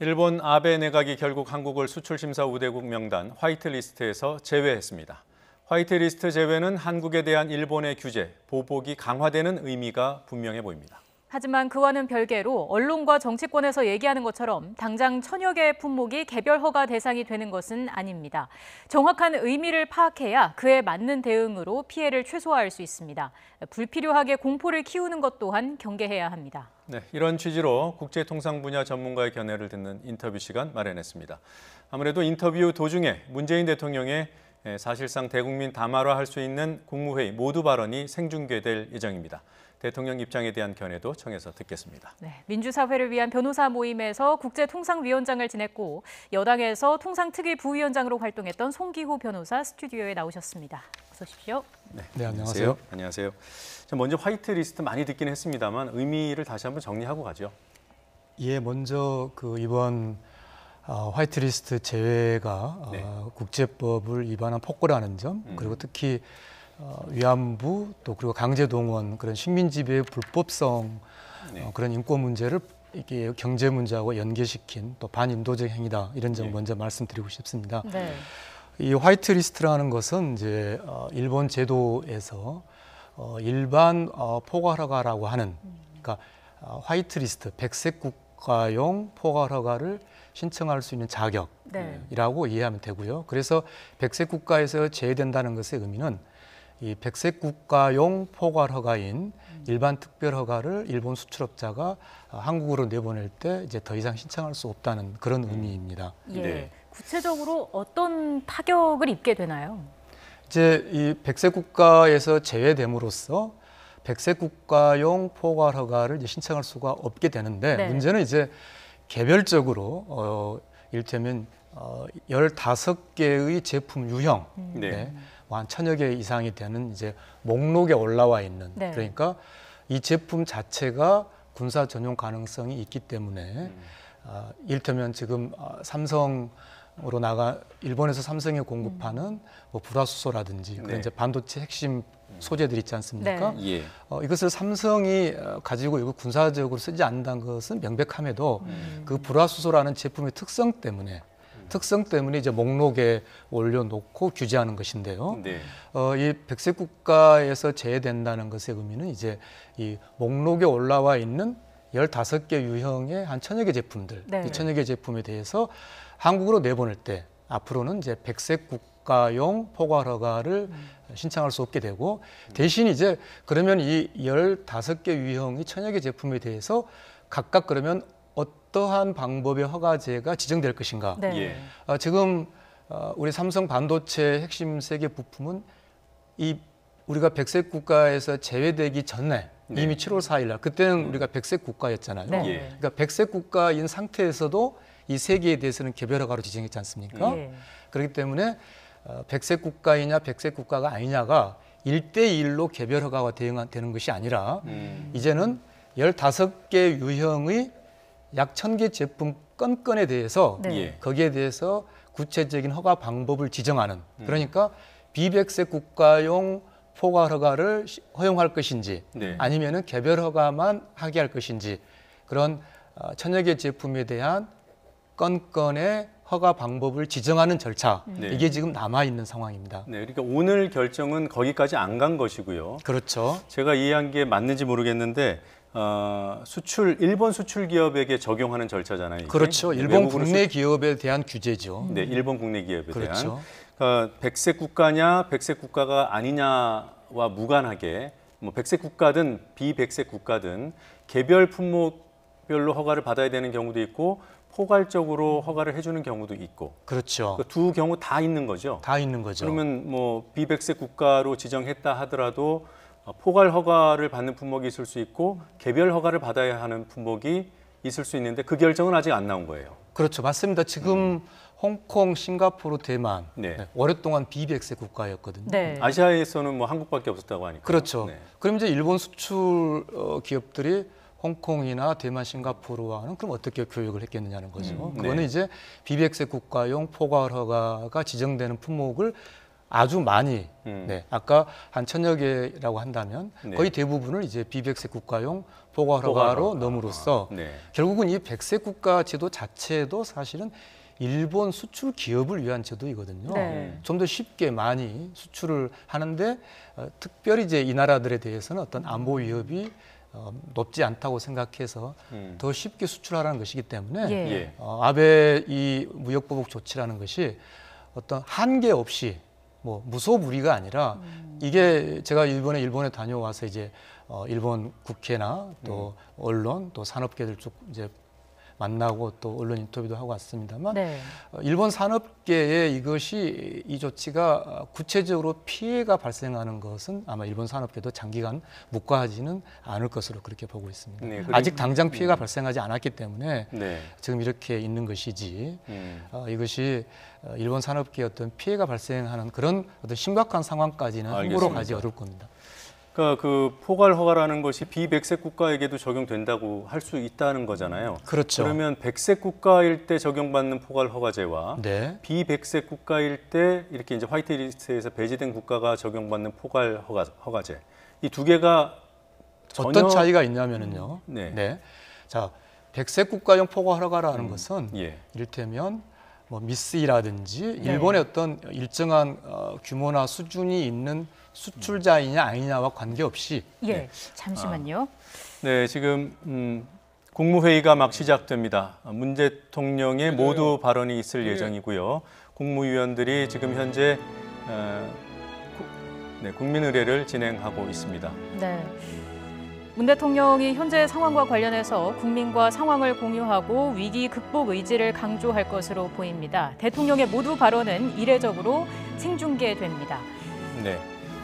일본 아베 내각이 결국 한국을 수출심사 우대국 명단 화이트리스트에서 제외했습니다. 화이트리스트 제외는 한국에 대한 일본의 규제, 보복이 강화되는 의미가 분명해 보입니다. 하지만 그와는 별개로 언론과 정치권에서 얘기하는 것처럼 당장 천여 개의 품목이 개별 허가 대상이 되는 것은 아닙니다. 정확한 의미를 파악해야 그에 맞는 대응으로 피해를 최소화할 수 있습니다. 불필요하게 공포를 키우는 것 또한 경계해야 합니다. 네, 이런 취지로 국제통상 분야 전문가의 견해를 듣는 인터뷰 시간 마련했습니다. 아무래도 인터뷰 도중에 문재인 대통령의 사실상 대국민 담화화할 수 있는 국무회의 모두 발언이 생중계될 예정입니다. 대통령 입장에 대한 견해도 청해서 듣겠습니다. 네, 민주사회를 위한 변호사 모임에서 국제통상위원장을 지냈고 여당에서 통상특위 부위원장으로 활동했던 송기호 변호사 스튜디오에 나오셨습니다. 어서 오십시오. 네, 안녕하세요. 안녕하세요. 자, 먼저 화이트리스트 많이 듣긴 했습니다만 의미를 다시 한번 정리하고 가죠. 예, 먼저 이번 화이트리스트 제외가 국제법을 위반한 폭거라는 점, 그리고 특히 위안부 또 그리고 강제동원 그런 식민지배의 불법성 그런 인권 문제를 이게 경제 문제하고 연계시킨 또 반인도적 행위다 이런 점 먼저 말씀드리고 싶습니다. 네. 이 화이트리스트라는 것은 이제 일본 제도에서 일반 포괄허가라고 하는 그러니까 화이트리스트 백색 국가용 포괄허가를 신청할 수 있는 자격이라고 이해하면 되고요. 그래서 백색 국가에서 제외된다는 것의 의미는 이 백색 국가용 포괄 허가인 일반 특별 허가를 일본 수출업자가 한국으로 내보낼 때 이제 더 이상 신청할 수 없다는 그런 의미입니다. 예. 네. 구체적으로 어떤 타격을 입게 되나요? 이제 이 백색 국가에서 제외됨으로써 백색 국가용 포괄 허가를 이제 신청할 수가 없게 되는데 문제는 이제 개별적으로 이를테면 15개의 제품 유형 한 1000여 개 이상이 되는 이제 목록에 올라와 있는 그러니까 이 제품 자체가 군사 전용 가능성이 있기 때문에 이를테면 지금 삼성으로 일본에서 삼성에 공급하는 뭐 불화수소라든지 그런 이제 반도체 핵심 소재들 있지 않습니까? 이것을 삼성이 가지고 이거 군사적으로 쓰지 않는다는 것은 명백함에도 그 불화수소라는 제품의 특성 때문에 이제 목록에 올려놓고 규제하는 것인데요. 이 백색 국가에서 제외된다는 것의 의미는 이제 이 목록에 올라와 있는 15개 유형의 한 1000여 개 제품들, 이 1000여 개 제품에 대해서 한국으로 내보낼 때 앞으로는 이제 백색 국가용 포괄 허가를 신청할 수 없게 되고 대신 이제 그러면 이 15개 유형의 1000여 개 제품에 대해서 각각 그러면 어떠한 방법의 허가제가 지정될 것인가? 지금 우리 삼성 반도체 핵심 세계 부품은 우리가 백색 국가에서 제외되기 전에 이미 7월 4일 날 그때는 우리가 백색 국가였잖아요. 그러니까 백색 국가인 상태에서도 이 세 개에 대해서는 개별 허가로 지정했지 않습니까? 그렇기 때문에 백색 국가이냐 백색 국가가 아니냐가 1대1로 개별 허가가 되는 것이 아니라 이제는 15개 유형의 약 1000개 제품 건건에 대해서 거기에 대해서 구체적인 허가 방법을 지정하는 그러니까 비백색 국가용 포괄 허가를 허용할 것인지 아니면은 개별 허가만 하게 할 것인지 그런 1000여 개 제품에 대한 건건의 허가 방법을 지정하는 절차 이게 지금 남아 있는 상황입니다. 그러니까 오늘 결정은 거기까지 안 간 것이고요. 그렇죠. 제가 이해한 게 맞는지 모르겠는데 일본 수출 기업에게 적용하는 절차잖아요. 이게. 그렇죠. 일본 국내 기업에 대한 규제죠. 네, 일본 국내 기업에 그렇죠. 대한. 백색 국가냐, 백색 국가가 아니냐와 무관하게 뭐 백색 국가든 비백색 국가든 개별 품목별로 허가를 받아야 되는 경우도 있고 포괄적으로 허가를 해주는 경우도 있고. 그렇죠. 그 두 경우 다 있는 거죠. 다 있는 거죠. 그러면 뭐 비백색 국가로 지정했다 하더라도 포괄 허가를 받는 품목이 있을 수 있고 개별 허가를 받아야 하는 품목이 있을 수 있는데 그 결정은 아직 안 나온 거예요. 그렇죠. 맞습니다. 지금 홍콩, 싱가포르, 대만 오랫동안 비백색 국가였거든요. 아시아에서는 뭐 한국밖에 없었다고 하니까. 그렇죠. 그럼 이제 일본 수출 기업들이 홍콩이나 대만, 싱가포르와는 그럼 어떻게 교육을 했겠느냐는 거죠. 그거는 이제 비백색 국가용 포괄 허가가 지정되는 품목을 아주 많이 네, 아까 한 1000여 개라고 한다면 네. 거의 대부분을 이제 비백색 국가용 포괄 허가로 넣음으로써 네. 결국은 이 백색 국가 제도 자체도 사실은 일본 수출 기업을 위한 제도이거든요. 네. 좀 더 쉽게 많이 수출을 하는데 특별히 이제 이 나라들에 대해서는 어떤 안보 위협이 높지 않다고 생각해서 더 쉽게 수출하라는 것이기 때문에 예. 아베 이 무역보복 조치라는 것이 어떤 한계 없이 뭐 무소불위가 아니라 이게 제가 일본에 다녀와서 이제 일본 국회나 또 언론 또 산업계들 쪽 이제 만나고 또 언론 인터뷰도 하고 왔습니다만 네. 일본 산업계에 이것이 이 조치가 구체적으로 피해가 발생하는 것은 아마 일본 산업계도 장기간 묵과하지는 않을 것으로 그렇게 보고 있습니다. 네, 아직 당장 피해가 발생하지 않았기 때문에 네. 지금 이렇게 있는 것이지 이것이 일본 산업계에 어떤 피해가 발생하는 그런 어떤 심각한 상황까지는 함부로 가지 어려울 겁니다. 그러니까 그 포괄 허가라는 것이 비백색 국가에게도 적용된다고 할 수 있다는 거잖아요. 그렇죠. 그러면 백색 국가일 때 적용받는 포괄 허가제와 네. 비백색 국가일 때 이렇게 이제 화이트리스트에서 배제된 국가가 적용받는 포괄 허가제 이 두 개가 전혀 어떤 차이가 있냐면은요. 네. 네. 자, 백색 국가용 포괄 허가라는 것은 예. 이를테면 뭐 미쓰이라든지 일본의 어떤 일정한 규모나 수준이 있는 수출자이냐 아니냐와 관계없이 예. 잠시만요. 네, 지금 국무회의가 막 시작됩니다. 문 대통령의 모두 발언이 있을 예정이고요. 국무위원들이 지금 현재 국민 의례를 진행하고 있습니다. 네. 문 대통령이 현재 상황과 관련해서 국민과 상황을 공유하고 위기 극복 의지를 강조할 것으로 보입니다. 대통령의 모두 발언은 이례적으로 생중계됩니다. 네,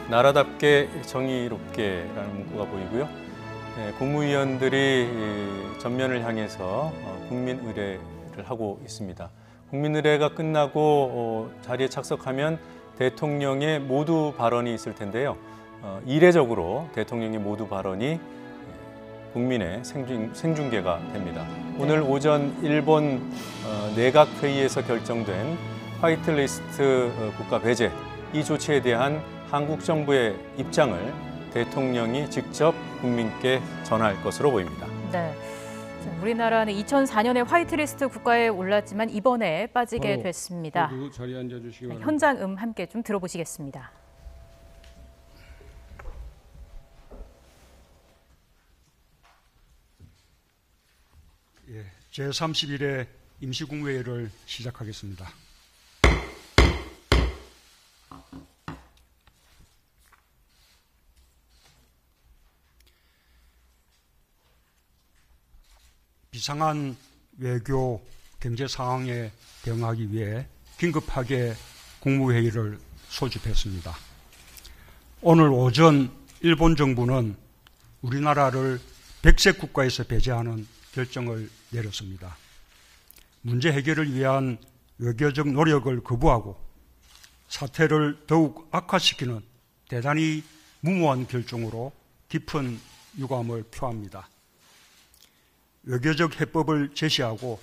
나라답게 정의롭게라는 문구가 보이고요. 네, 국무위원들이 전면을 향해서 국민 의례를 하고 있습니다. 국민 의례가 끝나고 자리에 착석하면 대통령의 모두 발언이 있을 텐데요. 이례적으로 대통령의 모두 발언이 국민의 생중계가 됩니다. 오늘 오전 일본 내각회의에서 결정된 화이트리스트 국가 배제 이 조치에 대한 한국 정부의 입장을 대통령이 직접 국민께 전할 것으로 보입니다. 네. 우리나라는 2004년에 화이트리스트 국가에 올랐지만 이번에 빠지게 됐습니다. 자리에 앉아주시기 바랍니다. 현장 함께 좀 들어보시겠습니다. 제31회 임시국무회의를 시작하겠습니다. 비상한 외교, 경제 상황에 대응하기 위해 긴급하게 국무회의를 소집했습니다. 오늘 오전 일본 정부는 우리나라를 백색 국가에서 배제하는 결정을 내렸습니다. 문제 해결을 위한 외교적 노력을 거부하고 사태를 더욱 악화시키는 대단히 무모한 결정으로 깊은 유감을 표합니다. 외교적 해법을 제시하고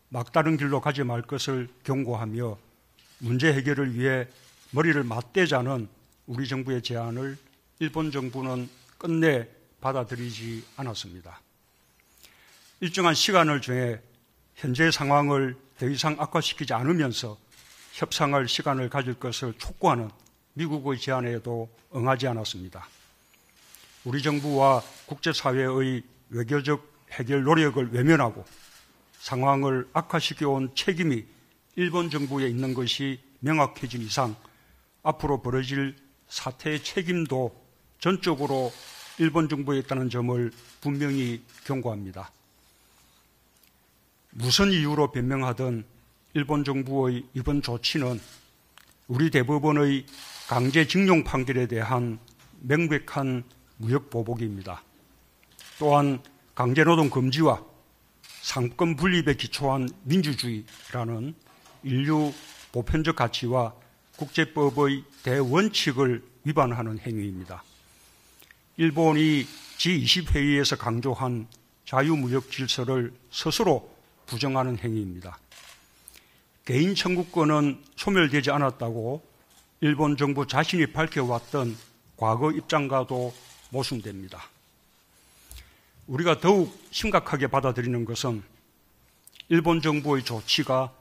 막다른 길로 가지 말 것을 경고하며 문제 해결을 위해 머리를 맞대자는 우리 정부의 제안을 일본 정부는 끝내 받아들이지 않았습니다. 일정한 시간을 정해 현재 상황을 더 이상 악화시키지 않으면서 협상할 시간을 가질 것을 촉구하는 미국의 제안에도 응하지 않았습니다. 우리 정부와 국제사회의 외교적 해결 노력을 외면하고 상황을 악화시켜온 책임이 일본 정부에 있는 것이 명확해진 이상 앞으로 벌어질 사태의 책임도 전적으로 일본 정부에 있다는 점을 분명히 경고합니다. 무슨 이유로 변명하든 일본 정부의 이번 조치는 우리 대법원의 강제징용 판결에 대한 명백한 무역보복입니다. 또한 강제노동 금지와 상권 분립에 기초한 민주주의라는 인류 보편적 가치와 국제법의 대원칙을 위반하는 행위입니다. 일본이 G20회의에서 강조한 자유무역 질서를 스스로 부정하는 행위입니다. 개인 청구권은 소멸되지 않았다고 일본 정부 자신이 밝혀왔던 과거 입장과도 모순됩니다. 우리가 더욱 심각하게 받아들이는 것은 일본 정부의 조치가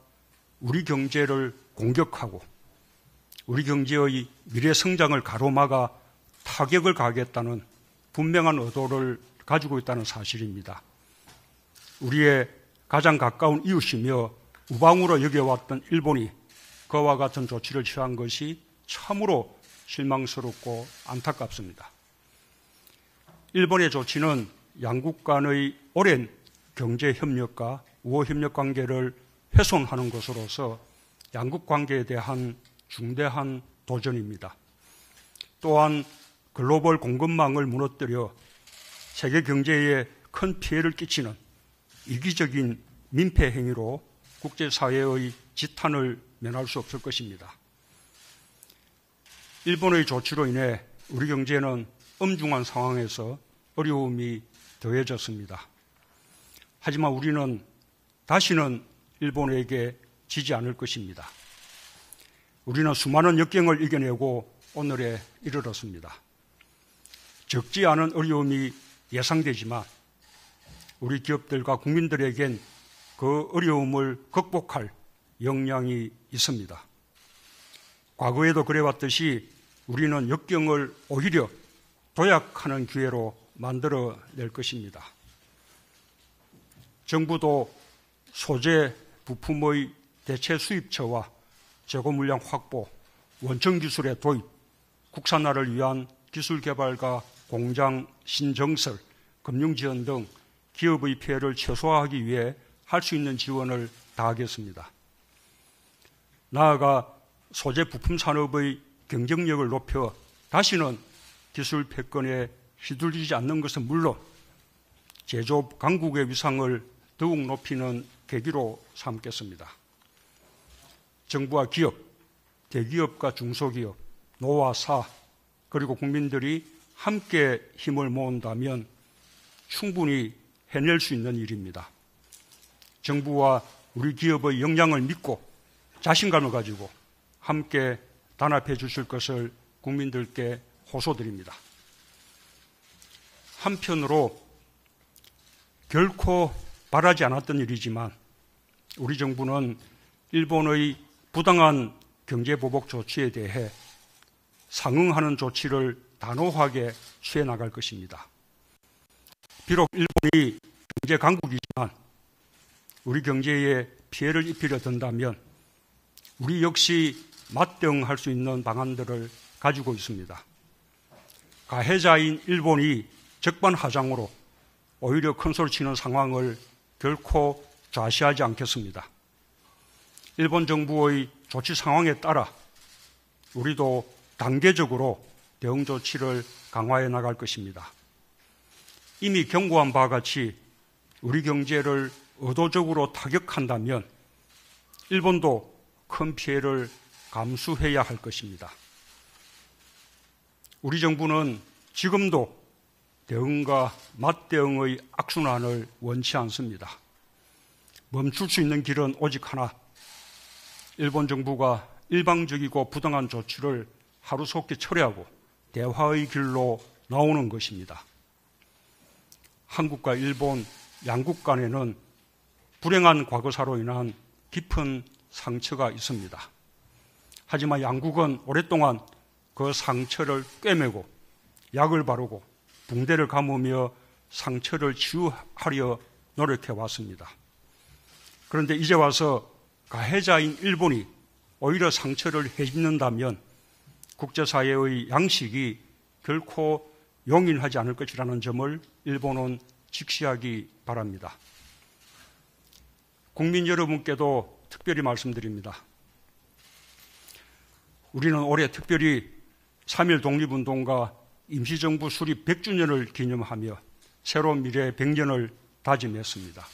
우리 경제를 공격하고 우리 경제의 미래 성장을 가로막아 타격을 가하겠다는 분명한 의도를 가지고 있다는 사실입니다. 우리의 가장 가까운 이웃이며 우방으로 여겨왔던 일본이 그와 같은 조치를 취한 것이 참으로 실망스럽고 안타깝습니다. 일본의 조치는 양국 간의 오랜 경제협력과 우호협력 관계를 훼손하는 것으로서 양국 관계에 대한 중대한 도전입니다. 또한 글로벌 공급망을 무너뜨려 세계 경제에 큰 피해를 끼치는 이기적인 민폐 행위로 국제사회의 지탄을 면할 수 없을 것입니다. 일본의 조치로 인해 우리 경제는 엄중한 상황에서 어려움이 더해졌습니다. 하지만 우리는 다시는 일본에게 지지 않을 것입니다. 우리는 수많은 역경을 이겨내고 오늘에 이르렀습니다. 적지 않은 어려움이 예상되지만 우리 기업들과 국민들에겐 그 어려움을 극복할 역량이 있습니다. 과거에도 그래왔듯이 우리는 역경을 오히려 도약하는 기회로 만들어낼 것입니다. 정부도 소재 부품의 대체 수입처와 재고 물량 확보, 원천 기술의 도입, 국산화를 위한 기술 개발과 공장 신정설, 금융 지원 등 기업의 피해를 최소화하기 위해 할 수 있는 지원을 다하겠습니다. 나아가 소재 부품 산업의 경쟁력을 높여 다시는 기술 패권에 휘둘리지 않는 것은 물론 제조업 강국의 위상을 더욱 높이는 계기로 삼겠습니다. 정부와 기업, 대기업과 중소기업, 노와 사, 그리고 국민들이 함께 힘을 모은다면 충분히 해낼 수 있는 일입니다. 정부와 우리 기업의 역량을 믿고 자신감을 가지고 함께 단합해 주실 것을 국민들께 호소드립니다. 한편으로 결코 바라지 않았던 일이지만 우리 정부는 일본의 부당한 경제보복 조치에 대해 상응하는 조치를 단호하게 취해 나갈 것입니다. 비록 일본이 경제 강국이지만 우리 경제에 피해를 입히려 든다면 우리 역시 맞대응할 수 있는 방안들을 가지고 있습니다. 가해자인 일본이 적반하장으로 오히려 큰소리 치는 상황을 결코 좌시하지 않겠습니다. 일본 정부의 조치 상황에 따라 우리도 단계적으로 대응 조치를 강화해 나갈 것입니다. 이미 경고한 바와 같이 우리 경제를 의도적으로 타격한다면 일본도 큰 피해를 감수해야 할 것입니다. 우리 정부는 지금도 대응과 맞대응의 악순환을 원치 않습니다. 멈출 수 있는 길은 오직 하나, 일본 정부가 일방적이고 부당한 조치를 하루속히 철회하고 대화의 길로 나오는 것입니다. 한국과 일본 양국 간에는 불행한 과거사로 인한 깊은 상처가 있습니다. 하지만 양국은 오랫동안 그 상처를 꿰매고 약을 바르고 붕대를 감으며 상처를 치유하려 노력해 왔습니다. 그런데 이제 와서 가해자인 일본이 오히려 상처를 해짓는다면 국제사회의 양식이 결코 용인하지 않을 것이라는 점을 일본은 직시하기 바랍니다. 국민 여러분께도 특별히 말씀드립니다. 우리는 올해 특별히 3.1 독립운동과 임시정부 수립 100주년을 기념하며 새로운 미래의 100년을 다짐했습니다.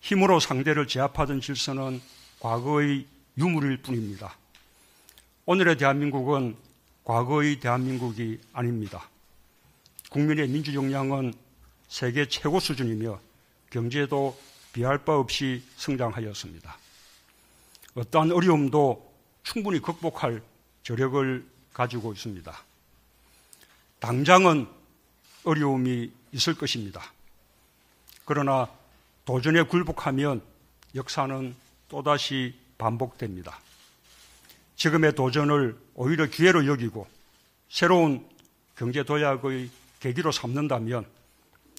힘으로 상대를 제압하던 질서는 과거의 유물일 뿐입니다. 오늘의 대한민국은 과거의 대한민국이 아닙니다. 국민의 민주 역량은 세계 최고 수준이며 경제도 비할 바 없이 성장하였습니다. 어떠한 어려움도 충분히 극복할 저력을 가지고 있습니다. 당장은 어려움이 있을 것입니다. 그러나 도전에 굴복하면 역사는 또다시 반복됩니다. 지금의 도전을 오히려 기회로 여기고 새로운 경제 도약의 계기로 삼는다면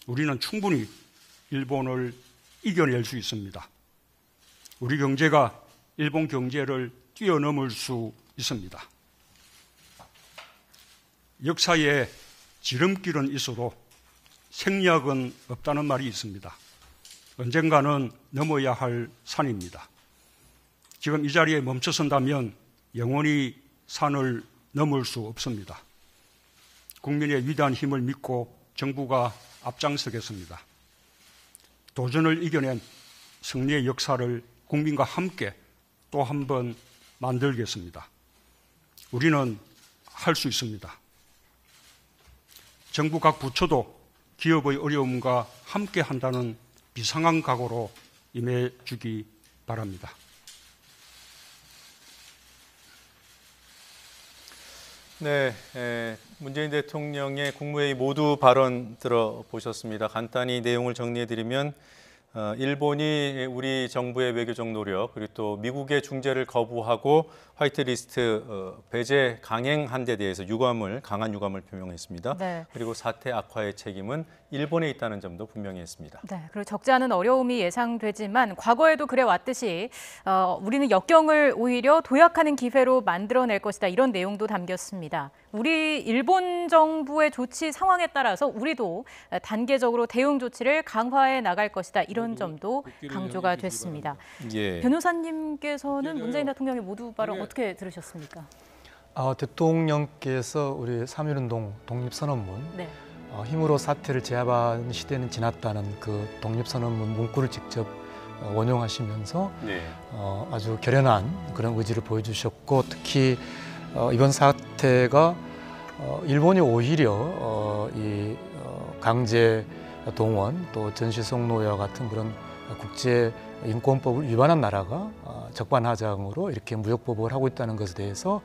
우리는 충분히 일본을 이겨낼 수 있습니다. 우리 경제가 일본 경제를 뛰어넘을 수 있습니다. 역사에 지름길은 있어도 생략은 없다는 말이 있습니다. 언젠가는 넘어야 할 산입니다. 지금 이 자리에 멈춰선다면 영원히 산을 넘을 수 없습니다. 국민의 위대한 힘을 믿고 정부가 앞장서겠습니다. 도전을 이겨낸 승리의 역사를 국민과 함께 또 한 번 만들겠습니다. 우리는 할 수 있습니다. 정부 각 부처도 기업의 어려움과 함께 한다는 비상한 각오로 임해주기 바랍니다. 네, 문재인 대통령의 국무회의 모두 발언 들어보셨습니다. 간단히 내용을 정리해드리면 일본이 우리 정부의 외교적 노력 그리고 또 미국의 중재를 거부하고 화이트리스트 배제 강행한 데 대해서 강한 유감을 표명했습니다. 네. 그리고 사태 악화의 책임은 일본에 있다는 점도 분명히 했습니다. 네, 그리고 적지 않은 어려움이 예상되지만 과거에도 그래 왔듯이 우리는 역경을 오히려 도약하는 기회로 만들어낼 것이다. 이런 내용도 담겼습니다. 우리 일본 정부의 조치 상황에 따라서 우리도 단계적으로 대응 조치를 강화해 나갈 것이다. 이런 점도 강조가 됐습니다. 예. 변호사님께서는 문재인 대통령의 모두 발언 어떻게 들으셨습니까? 대통령께서 우리 3.1운동 독립선언문 네. 힘으로 사태를 제압하는 시대는 지났다는 그 독립선언문 문구를 직접 원용하시면서 네. 아주 결연한 그런 의지를 보여주셨고 특히 이번 사태가 일본이 오히려 이 강제 동원 또 전시성노예와 같은 그런 국제 인권법을 위반한 나라가 적반하장으로 이렇게 무역보복을 하고 있다는 것에 대해서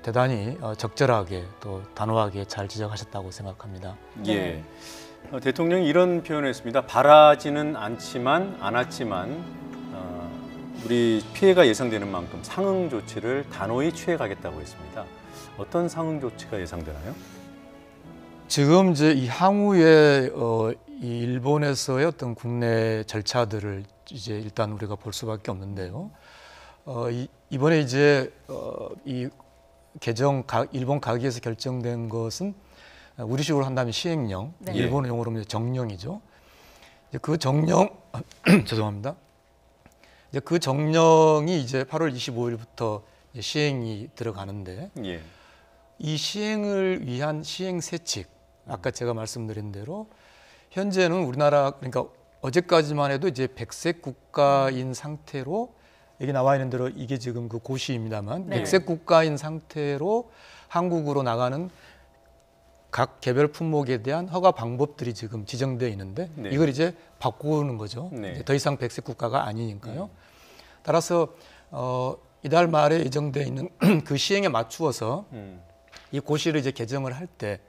대단히 적절하게 또 단호하게 잘 지적하셨다고 생각합니다. 예. 대통령이 이런 표현을 했습니다. 바라지는 않았지만 우리 피해가 예상되는 만큼 상응 조치를 단호히 취해가겠다고 했습니다. 어떤 상응 조치가 예상되나요? 지금 이제 이 향후에 이 일본에서의 어떤 국내 절차들을 이제 일단 우리가 볼 수밖에 없는데요. 이번에 이제 이 일본 가기에서 결정된 것은 우리식으로 한다면 시행령, 네. 일본 용어로 정령이죠. 그 정령 죄송합니다. 이제 그 정령이 이제 8월 25일부터 시행이 들어가는데 예. 이 시행을 위한 시행 세칙, 아까 제가 말씀드린 대로 현재는 우리나라 그러니까 어제까지만 해도 이제 백색 국가인 상태로 여기 나와 있는 대로 이게 지금 그 고시입니다만 네. 백색 국가인 상태로 한국으로 나가는 각 개별 품목에 대한 허가 방법들이 지금 지정되어 있는데 네. 이걸 이제 바꾸는 거죠. 네. 이제 더 이상 백색 국가가 아니니까요. 따라서 이달 말에 예정되어 있는 그 시행에 맞추어서 이 고시를 이제 개정을 할 때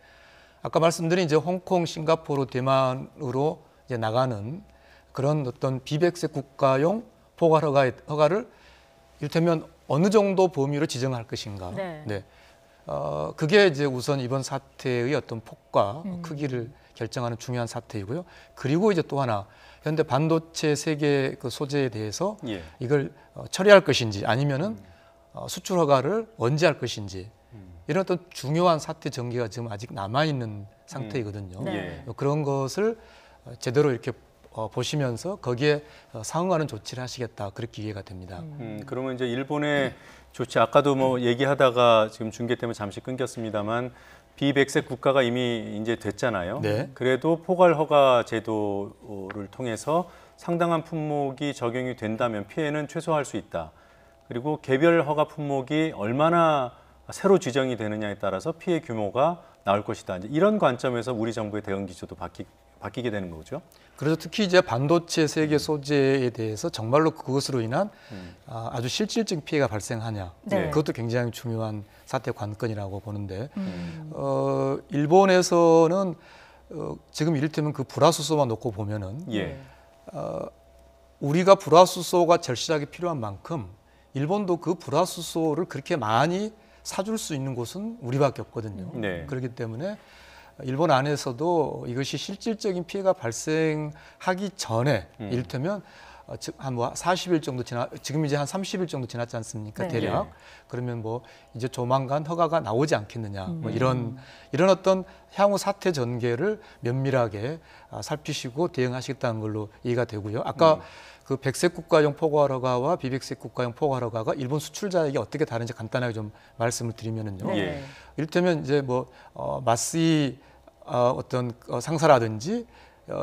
아까 말씀드린 이제 홍콩, 싱가포르, 대만으로 이제 나가는 그런 어떤 비백색 국가용 포괄 허가를 이를테면 어느 정도 범위로 지정할 것인가. 네. 그게 이제 우선 이번 사태의 어떤 폭과 크기를 결정하는 중요한 사태이고요. 그리고 이제 또 하나 현대 반도체 세계 그 소재에 대해서 예. 이걸 처리할 것인지 아니면은 수출 허가를 언제 할 것인지 이런 어떤 중요한 사태 전개가 지금 아직 남아 있는 상태이거든요. 네. 그런 것을 제대로 이렇게 보시면서 거기에 상응하는 조치를 하시겠다 그렇게 이해가 됩니다. 그러면 이제 일본의 조치 아까도 뭐 얘기하다가 지금 중계 때문에 잠시 끊겼습니다만 비백색 국가가 이미 이제 됐잖아요. 네. 그래도 포괄 허가 제도를 통해서 상당한 품목이 적용이 된다면 피해는 최소화할 수 있다. 그리고 개별 허가 품목이 얼마나 새로 지정이 되느냐에 따라서 피해 규모가 나올 것이다. 이제 이런 관점에서 우리 정부의 대응 기조도 바뀌게 되는 거죠. 그래서 특히 이제 반도체 세계 소재에 대해서 정말로 그것으로 인한 아주 실질적인 피해가 발생하냐, 네. 그것도 굉장히 중요한 사태 관건이라고 보는데 일본에서는 지금 이를테면 그 불화수소만 놓고 보면은 예. 우리가 불화수소가 절실하게 필요한 만큼 일본도 그 불화수소를 그렇게 많이 사줄 수 있는 곳은 우리밖에 없거든요. 네. 그렇기 때문에 일본 안에서도 이것이 실질적인 피해가 발생하기 전에 이를테면 한 뭐 40일 정도 지금 이제 한 30일 정도 지났지 않습니까? 네. 대략. 그러면 뭐 이제 조만간 허가가 나오지 않겠느냐. 뭐 이런 어떤 향후 사태 전개를 면밀하게 살피시고 대응하시겠다는 걸로 이해가 되고요. 아까 그 백색 국가용 포괄 허가와 비백색 국가용 포괄 허가가 일본 수출자에게 어떻게 다른지 간단하게 좀 말씀을 드리면은요. 네. 예. 이를테면 이제 뭐 마스이 어떤 상사라든지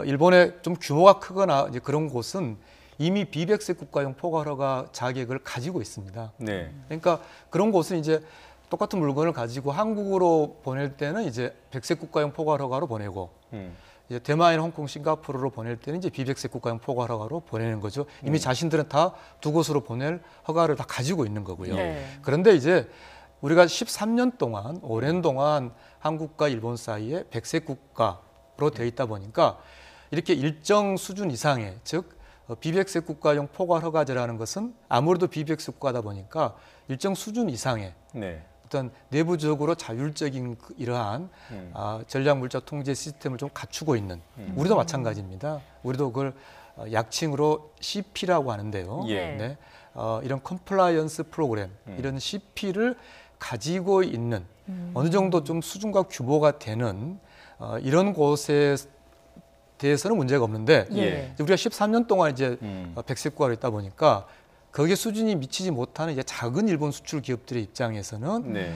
일본의 좀 규모가 크거나 이제 그런 곳은 이미 비백색 국가용 포괄 허가 자격을 가지고 있습니다. 네. 그러니까 그런 곳은 이제 똑같은 물건을 가지고 한국으로 보낼 때는 이제 백색 국가용 포괄 허가로 보내고 이제 대만, 홍콩, 싱가포르로 보낼 때는 이제 비백색 국가용 포괄 허가로 보내는 거죠. 이미 자신들은 다 두 곳으로 보낼 허가를 다 가지고 있는 거고요. 네. 그런데 이제 우리가 13년 동안 오랜 동안 한국과 일본 사이에 백색 국가로 되어 있다 보니까 이렇게 일정 수준 이상의 즉 비백색 국가용 포괄 허가제라는 것은 아무래도 비백색 국가다 보니까 일정 수준 이상의 네. 어떤 내부적으로 자율적인 이러한 전략 물자 통제 시스템을 좀 갖추고 있는 우리도 마찬가지입니다. 우리도 그걸 약칭으로 CP라고 하는데요. 예. 네. 이런 컴플라이언스 프로그램 이런 CP를 가지고 있는 어느 정도 좀 수준과 규모가 되는 이런 곳에 대해서는 문제가 없는데 예. 우리가 13년 동안 이제 백색 국가로 있다 보니까 거기에 수준이 미치지 못하는 이제 작은 일본 수출 기업들의 입장에서는 네.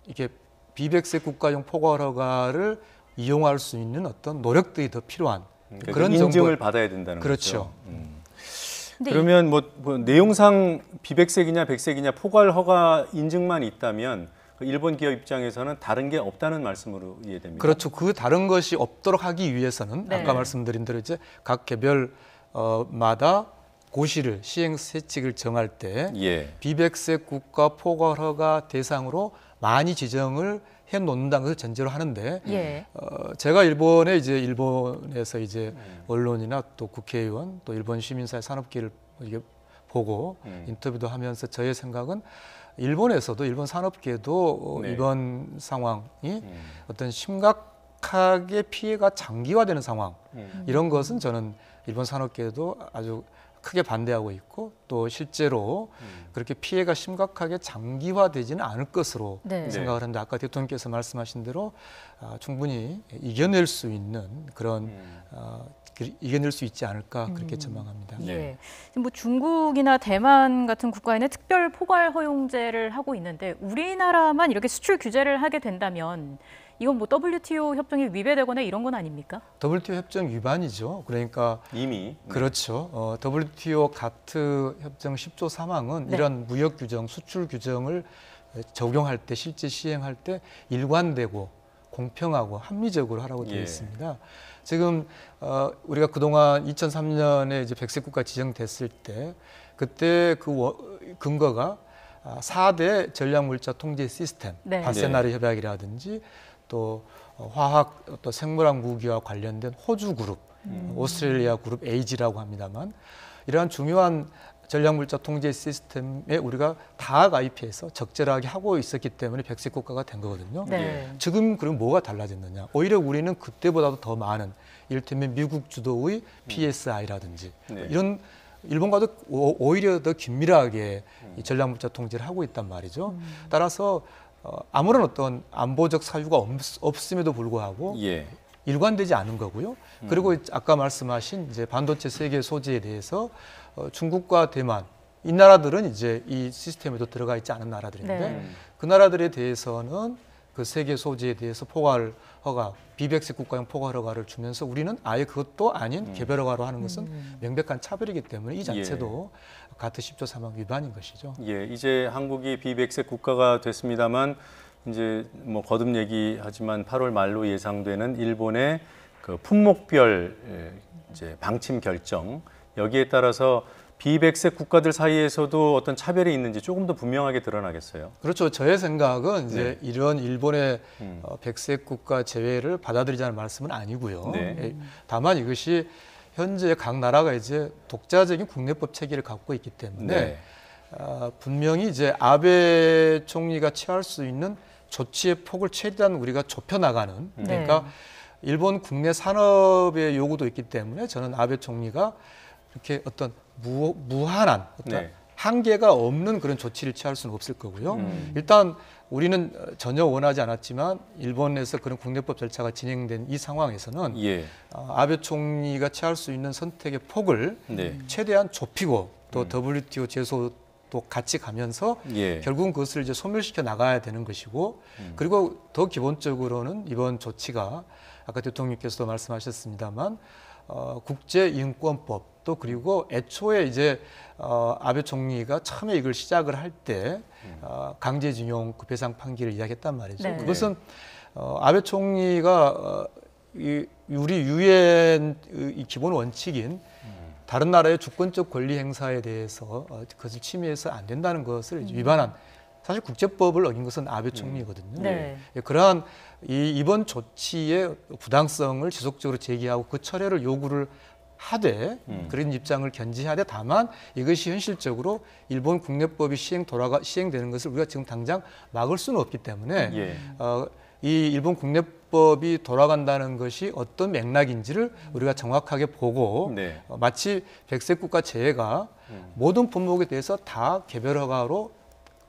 이게 비백색 국가용 포괄 허가를 이용할 수 있는 어떤 노력들이 더 필요한 그러니까 그런 인증을 정도. 받아야 된다는 그렇죠. 거죠. 근데 그러면 뭐 내용상 비백색이냐 백색이냐 포괄 허가 인증만 있다면 그 일본 기업 입장에서는 다른 게 없다는 말씀으로 이해됩니다. 그렇죠. 그 다른 것이 없도록 하기 위해서는 네. 아까 말씀드린 대로 이제 각 개별 마다 고시를 시행 세칙을 정할 때 예. 비백색 국가 포괄 허가 대상으로 많이 지정을 해 놓는다는 것을 전제로 하는데 예. 제가 일본에서 이제 언론이나 또 국회의원 또 일본 시민사회 산업계를 이게 보고 인터뷰도 하면서 저의 생각은 일본에서도 일본 산업계도 네. 이번 상황이 어떤 심각하게 피해가 장기화되는 상황 이런 것은 저는 일본 산업계도 아주 크게 반대하고 있고 또 실제로 그렇게 피해가 심각하게 장기화되지는 않을 것으로 네. 생각을 하는데 아까 대통령께서 말씀하신 대로 충분히 이겨낼 수 있는 그런 이겨낼 수 있지 않을까 그렇게 전망합니다. 예. 지금 뭐 중국이나 대만 같은 국가에는 특별 포괄 허용제를 하고 있는데 우리나라만 이렇게 수출 규제를 하게 된다면 이건 뭐 WTO 협정에 위배되거나 이런 건 아닙니까? WTO 협정 위반이죠. 그러니까 이미 그렇죠. WTO 가트 협정 10조 3항은 네. 이런 무역 규정, 수출 규정을 적용할 때 실제 시행할 때 일관되고 공평하고 합리적으로 하라고 되어 예. 있습니다. 지금 우리가 그동안 2003년에 이제 백색 국가 지정됐을 때 그때 그 근거가 4대 전략 물자 통제 시스템, 네. 바세나르 협약이라든지 또 화학 또 생물학 무기와 관련된 호주 그룹, 오스트레일리아 그룹 에이지라고 합니다만 이러한 중요한 전략 물자 통제 시스템에 우리가 다 가입해서 적절하게 하고 있었기 때문에 백색 국가가 된 거거든요. 네. 지금 그럼 뭐가 달라졌느냐? 오히려 우리는 그때보다도 더 많은 이를테면 미국 주도의 PSI라든지 네. 이런 일본과도 오히려 더 긴밀하게 이 전략 물자 통제를 하고 있단 말이죠. 따라서 아무런 어떤 안보적 사유가 없음에도 불구하고 예. 일관되지 않은 거고요. 그리고 아까 말씀하신 이제 반도체 세계 소재에 대해서 중국과 대만 이 나라들은 이제 이 시스템에도 들어가 있지 않은 나라들인데 네. 그 나라들에 대해서는 그 세계 소재에 대해서 포괄 허가, 비백색 국가용 포괄 허가를 주면서 우리는 아예 그것도 아닌 개별 허가로 하는 것은 명백한 차별이기 때문에 이 자체도 가트 10조 3항 위반인 것이죠. 예, 이제 한국이 비백색 국가가 됐습니다만 이제 뭐 거듭 얘기하지만 8월 말로 예상되는 일본의 그 품목별 이제 방침 결정 여기에 따라서 비백색 국가들 사이에서도 어떤 차별이 있는지 조금 더 분명하게 드러나겠어요. 그렇죠. 저의 생각은 이제 네. 이런 일본의 백색 국가 제외를 받아들이자는 말씀은 아니고요. 네. 다만 이것이 현재 각 나라가 이제 독자적인 국내법 체계를 갖고 있기 때문에 네. 분명히 이제 아베 총리가 취할 수 있는 조치의 폭을 최대한 우리가 좁혀 나가는 그러니까 일본 국내 산업의 요구도 있기 때문에 저는 아베 총리가 이렇게 어떤 무한한 어떤 네. 한계가 없는 그런 조치를 취할 수는 없을 거고요. 일단 우리는 전혀 원하지 않았지만 일본에서 그런 국내법 절차가 진행된 이 상황에서는 예. 아베 총리가 취할 수 있는 선택의 폭을 네. 최대한 좁히고 또 WTO 제소도 같이 가면서 예. 결국은 그것을 이제 소멸시켜 나가야 되는 것이고 그리고 더 기본적으로는 이번 조치가 아까 대통령께서도 말씀하셨습니다만 국제인권법 또 그리고 애초에 이제 아베 총리가 처음에 이걸 시작을 할 때 강제징용 그 배상 판결을 이야기했단 말이죠. 네. 그것은 아베 총리가 우리 유엔 이 기본 원칙인 다른 나라의 주권적 권리 행사에 대해서 그것을 침해해서 안 된다는 것을 위반한 사실 국제법을 어긴 것은 아베 총리거든요. 네. 그러한 이번 조치의 부당성을 지속적으로 제기하고 그 철회를 요구를 하되 그런 입장을 견지하되 다만 이것이 현실적으로 일본 국내법이 시행되는 것을 우리가 지금 당장 막을 수는 없기 때문에 예. 이 일본 국내법이 돌아간다는 것이 어떤 맥락인지를 우리가 정확하게 보고 네. 마치 백색 국가 제외가 모든 품목에 대해서 다 개별 허가로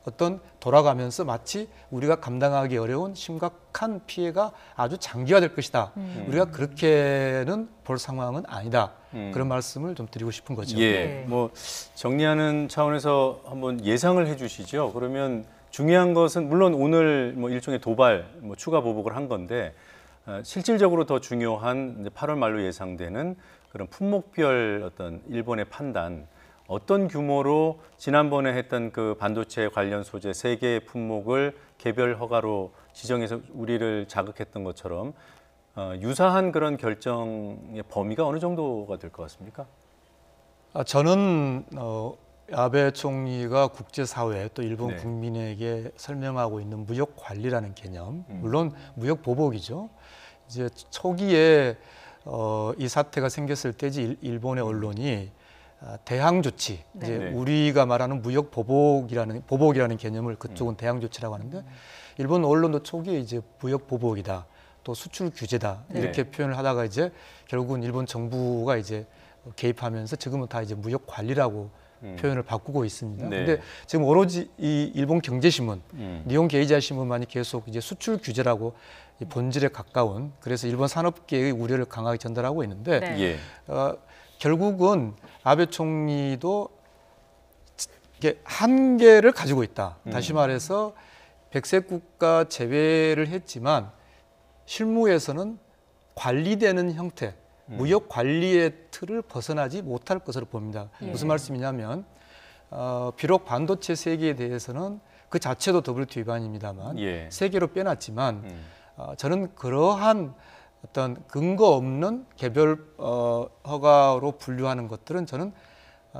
어떤 돌아가면서 마치 우리가 감당하기 어려운 심각한 피해가 아주 장기화될 것이다. 우리가 그렇게는 볼 상황은 아니다. 그런 말씀을 좀 드리고 싶은 거죠. 예. 네. 뭐 정리하는 차원에서 한번 예상을 해주시죠. 그러면 중요한 것은 물론 오늘 뭐 일종의 도발, 뭐 추가 보복을 한 건데 실질적으로 더 중요한 이제 8월 말로 예상되는 그런 품목별 어떤 일본의 판단. 어떤 규모로 지난번에 했던 그 반도체 관련 소재 3개의 품목을 개별 허가로 지정해서 우리를 자극했던 것처럼 유사한 그런 결정의 범위가 어느 정도가 될 것 같습니까? 저는 아베 총리가 국제사회 또 일본 네. 국민에게 설명하고 있는 무역 관리라는 개념, 물론 무역 보복이죠. 이제 초기에 이 사태가 생겼을 때 일본의 언론이 대항 조치, 네. 이제 네. 우리가 말하는 무역 보복이라는 개념을 그쪽은 대항 조치라고 하는데 일본 언론도 초기에 이제 무역 보복이다, 또 수출 규제다 이렇게 표현을 하다가 이제 결국은 일본 정부가 이제 개입하면서 지금은 다 이제 무역 관리라고 표현을 바꾸고 있습니다. 네. 근데 지금 오로지 이 일본 경제신문, 니혼 게이자 신문만이 계속 이제 수출 규제라고 이 본질에 가까운 그래서 일본 산업계의 우려를 강하게 전달하고 있는데 네. 예. 결국은 아베 총리도 이게 한계를 가지고 있다. 다시 말해서 백색 국가 제외를 했지만 실무에서는 관리되는 형태, 무역 관리의 틀을 벗어나지 못할 것으로 봅니다. 무슨 말씀이냐면 비록 반도체 세계에 대해서는 그 자체도 WTO 위반입니다만 예. 세계로 빼놨지만 저는 그러한 어떤 근거 없는 개별 허가로 분류하는 것들은 저는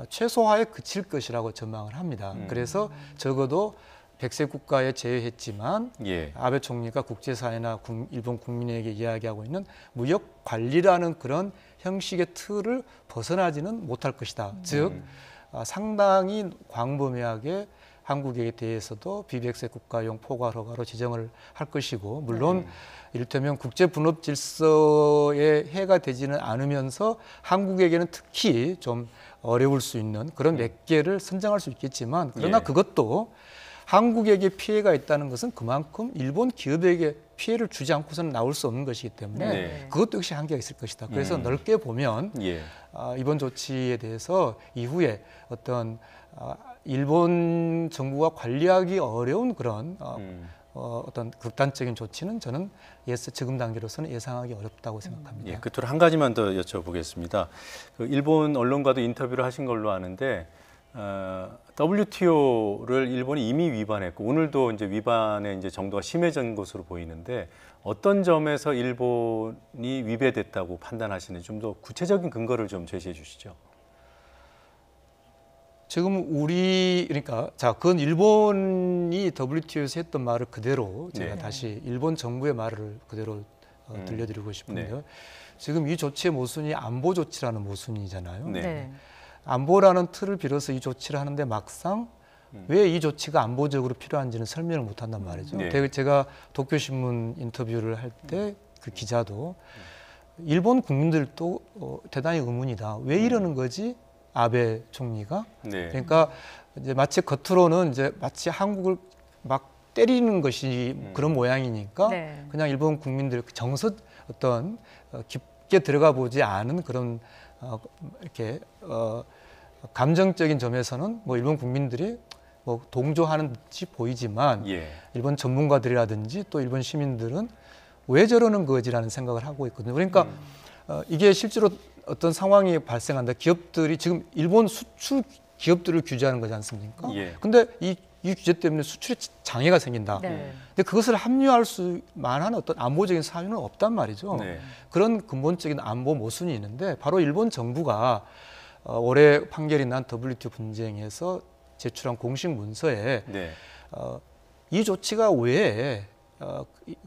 최소화에 그칠 것이라고 전망을 합니다. 그래서 적어도 백색 국가에 제외했지만 예. 아베 총리가 국제사회나 일본 국민에게 이야기하고 있는 무역 관리라는 그런 형식의 틀을 벗어나지는 못할 것이다. 즉 상당히 광범위하게 한국에 대해서도 비백색 국가용 포괄 허가로 지정을 할 것이고 물론 이를테면 국제 분업 질서에 해가 되지는 않으면서 한국에게는 특히 좀 어려울 수 있는 그런 몇 개를 선정할 수 있겠지만 그러나 예. 그것도 한국에게 피해가 있다는 것은 그만큼 일본 기업에게 피해를 주지 않고서는 나올 수 없는 것이기 때문에 네. 그것도 역시 한계가 있을 것이다. 그래서 넓게 보면 예. 이번 조치에 대해서 이후에 어떤 일본 정부가 관리하기 어려운 그런 어떤 극단적인 조치는 저는 지금 단계로서는 예상하기 어렵다고 생각합니다. 예, 끝으로 한 가지만 더 여쭤보겠습니다. 그 일본 언론과도 인터뷰를 하신 걸로 아는데 WTO를 일본이 이미 위반했고 오늘도 이제 위반의 이제 정도가 심해진 것으로 보이는데 어떤 점에서 일본이 위배됐다고 판단하시는지 좀 더 구체적인 근거를 좀 제시해 주시죠. 지금 그러니까 그건 일본이 WTO에서 했던 말을 그대로 제가 네. 다시 일본 정부의 말을 그대로 들려드리고 싶은데요. 네. 지금 이 조치의 모순이 안보 조치라는 모순이잖아요. 네. 네. 안보라는 틀을 빌어서 이 조치를 하는데 막상 왜 이 조치가 안보적으로 필요한지는 설명을 못 한단 말이죠. 네. 제가 도쿄신문 인터뷰를 할 때 그 기자도 일본 국민들도 대단히 의문이다. 왜 이러는 거지? 아베 총리가. 네. 그러니까 이제 마치 겉으로는 이제 마치 한국을 막 때리는 것이 그런 모양이니까 네. 그냥 일본 국민들 정서 어떤 깊게 들어가 보지 않은 그런 이렇게 감정적인 점에서는 뭐 일본 국민들이 뭐 동조하는 듯이 보이지만 예. 일본 전문가들이라든지 또 일본 시민들은 왜 저러는 거지라는 생각을 하고 있거든요. 그러니까 이게 실제로 어떤 상황이 발생한다. 기업들이 지금 일본 수출 기업들을 규제하는 거지 않습니까? 예. 근데 이 규제 때문에 수출에 장애가 생긴다. 네. 근데 그것을 합리화할 수 만한 어떤 안보적인 사유는 없단 말이죠. 네. 그런 근본적인 안보 모순이 있는데 바로 일본 정부가 올해 판결이 난 WTO 분쟁에서 제출한 공식 문서에 네. 이 조치가 왜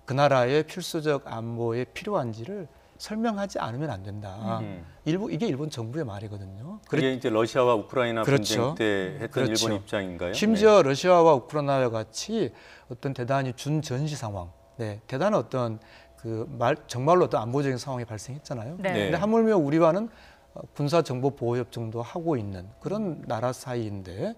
그 나라의 필수적 안보에 필요한지를 설명하지 않으면 안 된다. 이게 일본 정부의 말이거든요. 그게 이제 러시아와 우크라이나 그렇죠. 분쟁 때 했던 그렇죠. 일본 입장인가요? 심지어 러시아와 우크라이나와 같이 어떤 대단히 준전시 상황, 대단한 어떤 정말로 어떤 안보적인 상황이 발생했잖아요. 네. 근데 하물며 우리와는 군사 정보 보호 협정도 하고 있는 그런 나라 사이인데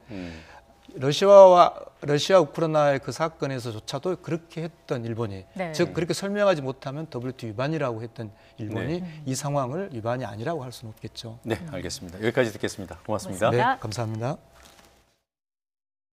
러시아 우크라이나의 그 사건에서조차도 그렇게 했던 일본이 네. 즉 그렇게 설명하지 못하면 WTO 위반이라고 했던 일본이 이 상황을 위반이 아니라고 할 수는 없겠죠. 네, 알겠습니다. 여기까지 듣겠습니다. 고맙습니다. 고맙습니다. 네, 감사합니다.